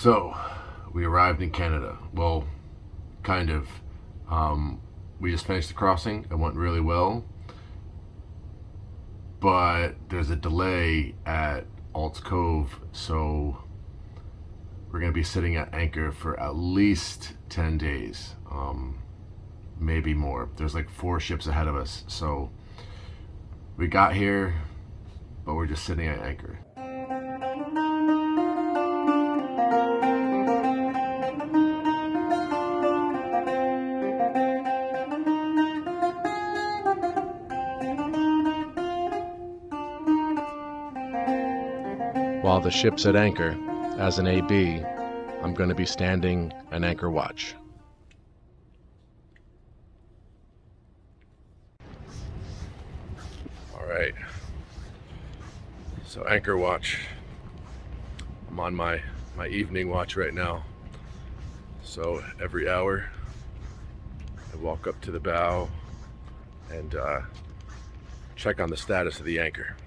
So, we arrived in Canada. Well, kind of. We just finished the crossing. It went really well. But there's a delay at Alt's Cove, so we're going to be sitting at anchor for at least 10 days. Maybe more. There's like 4 ships ahead of us. So, we got here, but we're just sitting at anchor. While the ship's at anchor, as an AB, I'm going to be standing an anchor watch. All right, so anchor watch. I'm on my evening watch right now. So every hour, I walk up to the bow and check on the status of the anchor.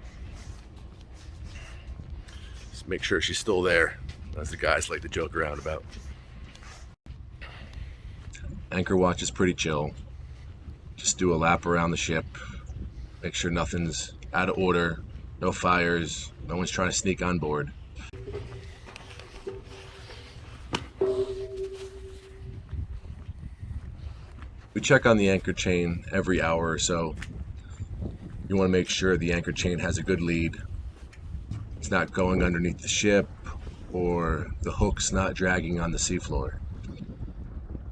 Make sure she's still there, as the guys like to joke around about. Anchor watch is pretty chill. Just do a lap around the ship, make sure nothing's out of order, no fires, no one's trying to sneak on board. We check on the anchor chain every hour or so. You want to make sure the anchor chain has a good lead. It's not going underneath the ship, or the hook's not dragging on the seafloor.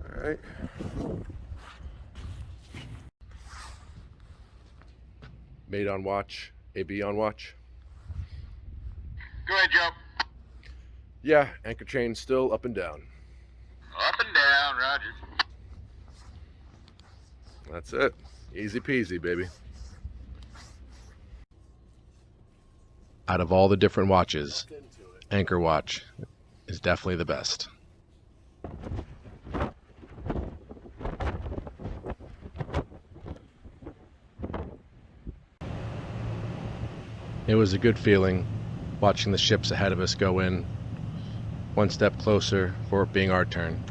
All right. Mate on watch, AB on watch. Go ahead, Joe. Yeah, anchor chain still up and down. Up and down, roger. That's it. Easy peasy, baby. Out of all the different watches, anchor watch is definitely the best. It was a good feeling watching the ships ahead of us go in, one step closer for it being our turn.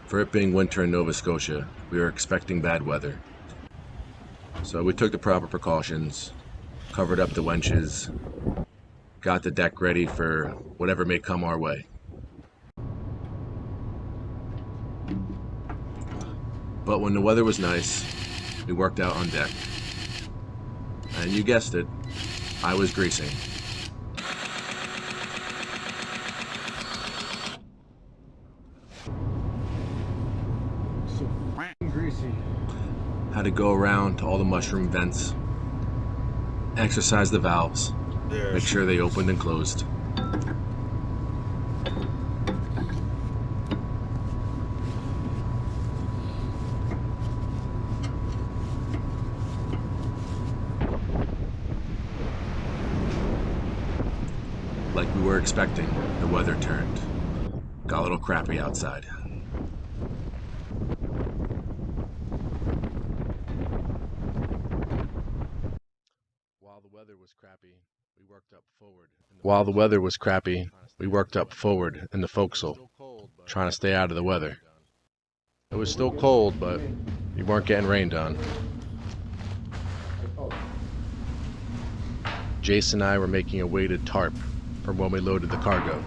For it being winter in Nova Scotia, we were expecting bad weather. So we took the proper precautions, covered up the wenches, got the deck ready for whatever may come our way. But when the weather was nice, we worked out on deck. And you guessed it, I was greasing. So greasy. Had to go around to all the mushroom vents, exercise the valves, make sure they opened and closed. Like we were expecting, the weather turned. Got a little crappy outside. While the weather was crappy, we worked up forward in the forecastle, trying to stay out of the weather. It was still cold, but we weren't getting rained on. Jason and I were making a weighted tarp from when we loaded the cargo.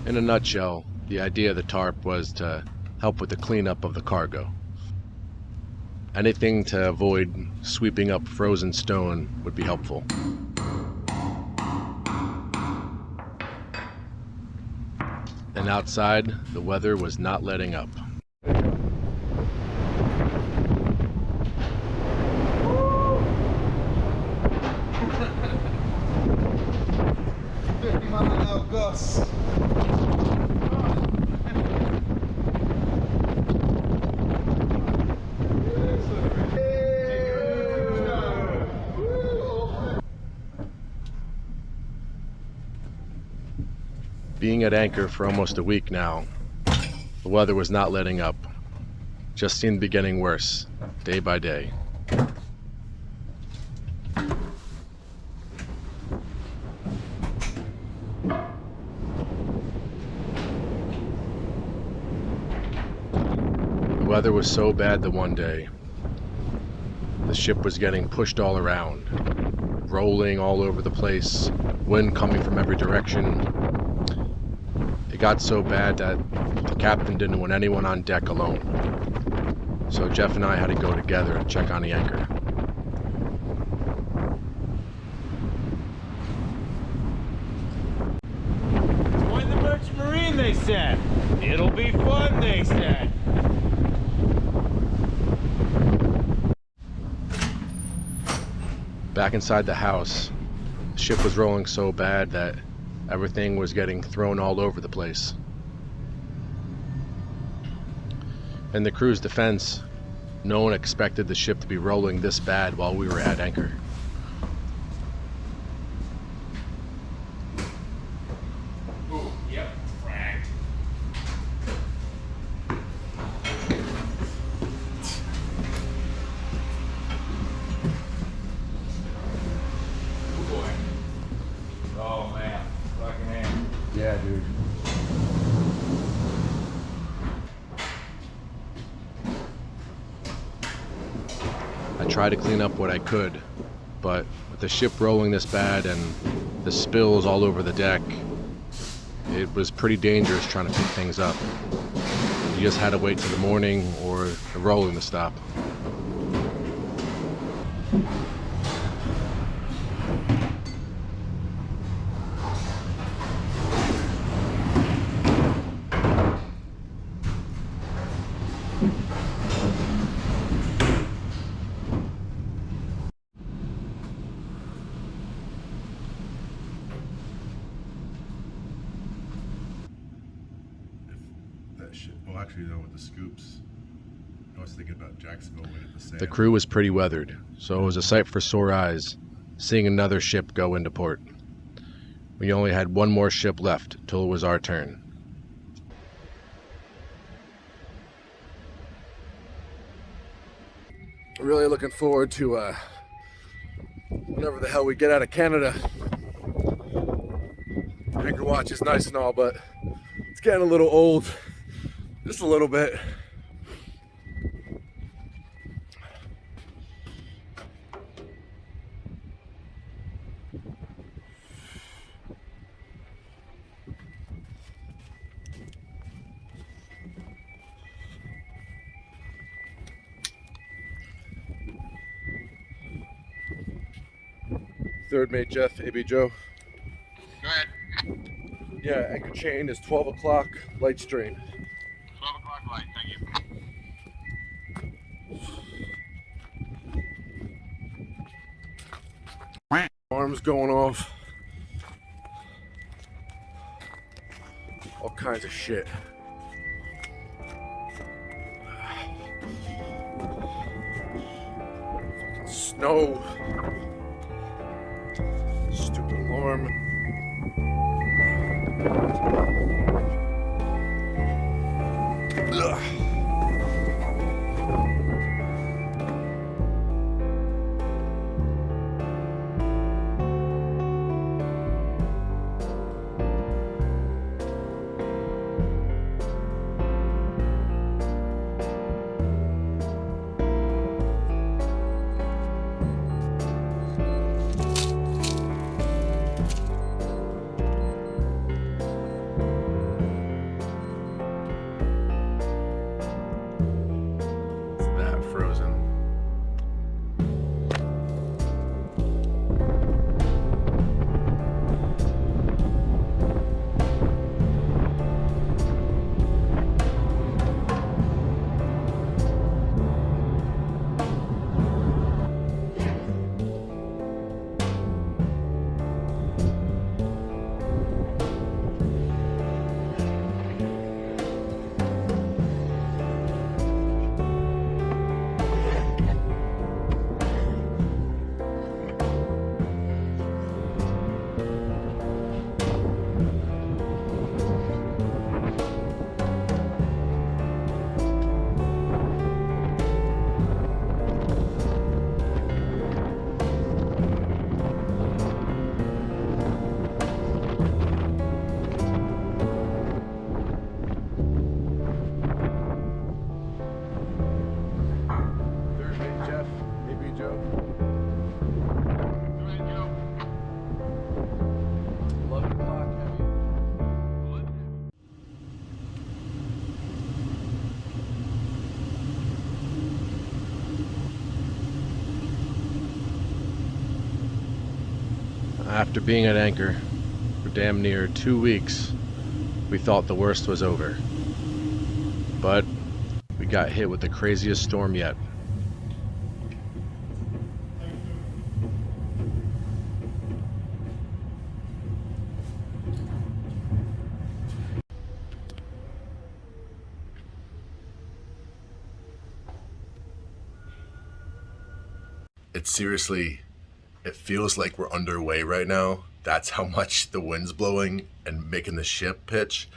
In a nutshell, the idea of the tarp was to help with the cleanup of the cargo. Anything to avoid sweeping up frozen stone would be helpful. And outside, the weather was not letting up. 50 mile an hour gusts. Being at anchor for almost a week now, the weather was not letting up. Just seemed to be getting worse, day by day. weather was so bad the one day. The ship was getting pushed all around, rolling all over the place, wind coming from every direction. It got so bad that the captain didn't want anyone on deck alone. So Jeff and I had to go together and check on the anchor. Join the Merchant Marine, they said. It'll be fun, they said. Back inside the house, the ship was rolling so bad that everything was getting thrown all over the place. In the crew's defense, no one expected the ship to be rolling this bad while we were at anchor. Yep, fragged. Boy. Oh man, fucking hell. Yeah, dude. I tried to clean up what I could, but with the ship rolling this bad and the spills all over the deck, it was pretty dangerous trying to pick things up. You just had to wait till the morning or the rolling to stop. That shit. Oh, actually, though, with the scoops, I was thinking about Jacksonville when it was The crew was pretty weathered, so it was a sight for sore eyes seeing another ship go into port. We only had one more ship left till it was our turn. Really looking forward to whenever the hell we get out of Canada. Anchor watch is nice and all, but it's getting a little old. Just a little bit. Third mate Jeff, AB Joe. Go ahead. Yeah, anchor chain is 12 o'clock, light strain. 12 o'clock light, thank you. Alarms going off. All kinds of shit. Fucking snow. Stupid alarm. Ugh. Joe. Go ahead, Joe. 11 o'clock, heavy. After being at anchor for damn near 2 weeks, we thought the worst was over. But we got hit with the craziest storm yet. It's seriously, it feels like we're underway right now. That's how much the wind's blowing and making the ship pitch.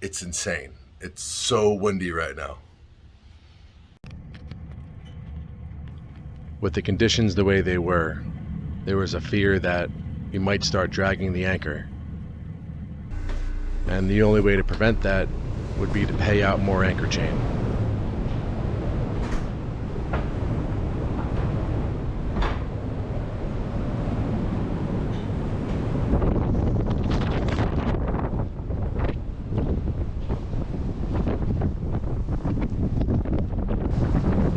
It's insane. It's so windy right now. With the conditions the way they were, there was a fear that we might start dragging the anchor. And the only way to prevent that would be to pay out more anchor chain.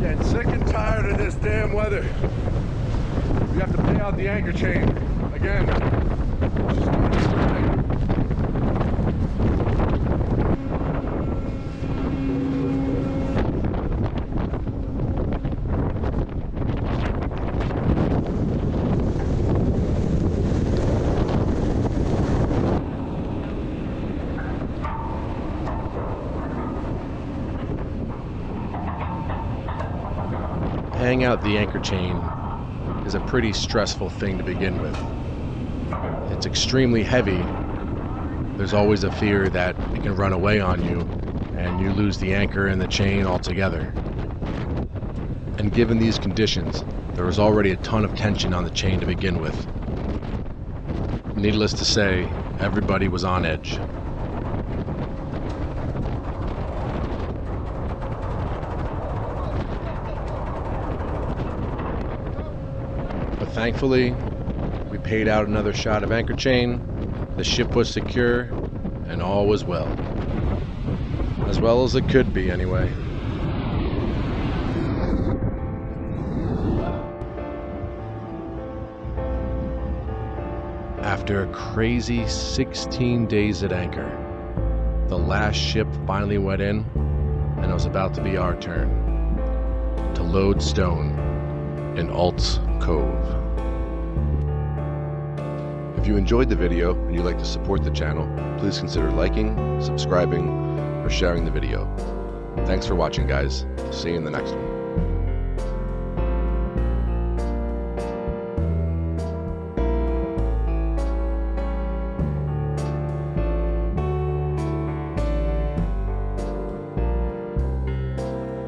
Getting sick and tired of this damn weather. We have to pay out the anchor chain again. Paying out the anchor chain is a pretty stressful thing to begin with. It's extremely heavy. There's always a fear that it can run away on you and you lose the anchor and the chain altogether. And given these conditions, there was already a ton of tension on the chain to begin with. Needless to say, everybody was on edge. But thankfully, we paid out another shot of anchor chain, the ship was secure, and all was well. As well as it could be, anyway. After a crazy 16 days at anchor, the last ship finally went in, and it was about to be our turn to load stone in Alt's Cove. If you enjoyed the video and you'd like to support the channel, please consider liking, subscribing, or sharing the video. Thanks for watching, guys. See you in the next one.